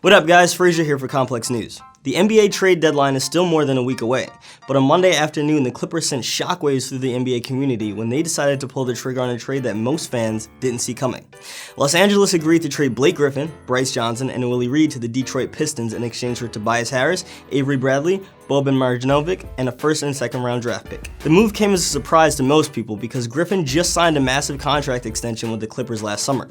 What up guys, Frazier here for Complex News. The NBA trade deadline is still more than a week away, but on Monday afternoon the Clippers sent shockwaves through the NBA community when they decided to pull the trigger on a trade that most fans didn't see coming. Los Angeles agreed to trade Blake Griffin, Bryce Johnson, and Willie Reed to the Detroit Pistons in exchange for Tobias Harris, Avery Bradley, Boban Marjanovic, and a first and second round draft pick. The move came as a surprise to most people because Griffin just signed a massive contract extension with the Clippers last summer.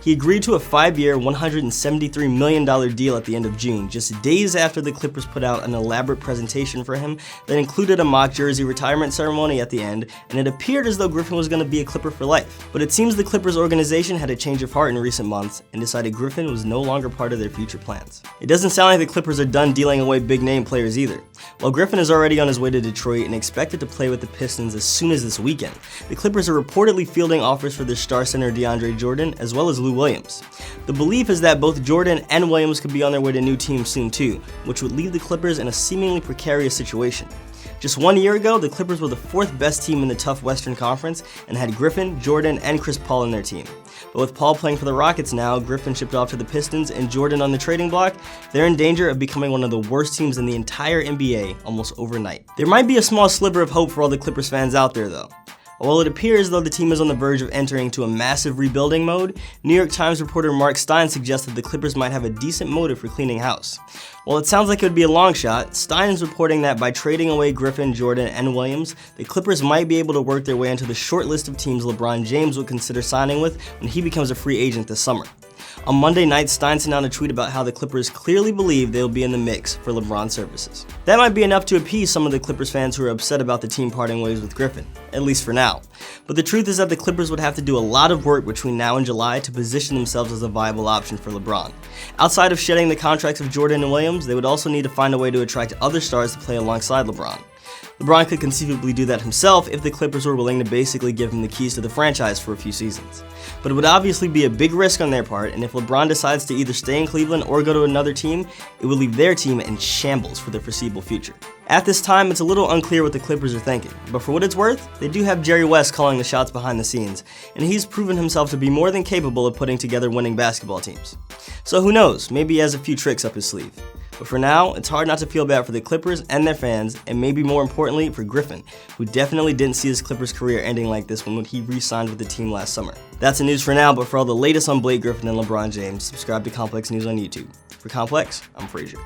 He agreed to a 5-year, $173 million deal at the end of June, just days after the Clippers put out an elaborate presentation for him that included a mock jersey retirement ceremony at the end, and it appeared as though Griffin was going to be a Clipper for life. But it seems the Clippers organization had a change of heart in recent months and decided Griffin was no longer part of their future plans. It doesn't sound like the Clippers are done dealing away big name players either. While Griffin is already on his way to Detroit and expected to play with the Pistons as soon as this weekend, the Clippers are reportedly fielding offers for their star center DeAndre Jordan as well as Lou Williams. The belief is that both Jordan and Williams could be on their way to new teams soon too, which would leave the Clippers in a seemingly precarious situation. Just 1 year ago, the Clippers were the 4th best team in the tough Western Conference and had Griffin, Jordan, and Chris Paul in their team. But with Paul playing for the Rockets now, Griffin shipped off to the Pistons, and Jordan on the trading block, they're in danger of becoming one of the worst teams in the entire NBA almost overnight. There might be a small sliver of hope for all the Clippers fans out there though. While it appears as though the team is on the verge of entering into a massive rebuilding mode, New York Times reporter Mark Stein suggested the Clippers might have a decent motive for cleaning house. While it sounds like it would be a long shot, Stein is reporting that by trading away Griffin, Jordan, and Williams, the Clippers might be able to work their way into the short list of teams LeBron James would consider signing with when he becomes a free agent this summer. On Monday night, Stein sent out a tweet about how the Clippers clearly believe they'll be in the mix for LeBron's services. That might be enough to appease some of the Clippers fans who are upset about the team parting ways with Griffin, at least for now. But the truth is that the Clippers would have to do a lot of work between now and July to position themselves as a viable option for LeBron. Outside of shedding the contracts of Jordan and Williams, they would also need to find a way to attract other stars to play alongside LeBron. LeBron could conceivably do that himself if the Clippers were willing to basically give him the keys to the franchise for a few seasons. But it would obviously be a big risk on their part, and if LeBron decides to either stay in Cleveland or go to another team, it would leave their team in shambles for the foreseeable future. At this time, it's a little unclear what the Clippers are thinking, but for what it's worth, they do have Jerry West calling the shots behind the scenes, and he's proven himself to be more than capable of putting together winning basketball teams. So who knows, maybe he has a few tricks up his sleeve. But for now, it's hard not to feel bad for the Clippers and their fans, and maybe more importantly for Griffin, who definitely didn't see his Clippers career ending like this when he re-signed with the team last summer. That's the news for now, but for all the latest on Blake Griffin and LeBron James, subscribe to Complex News on YouTube. For Complex, I'm Frazier.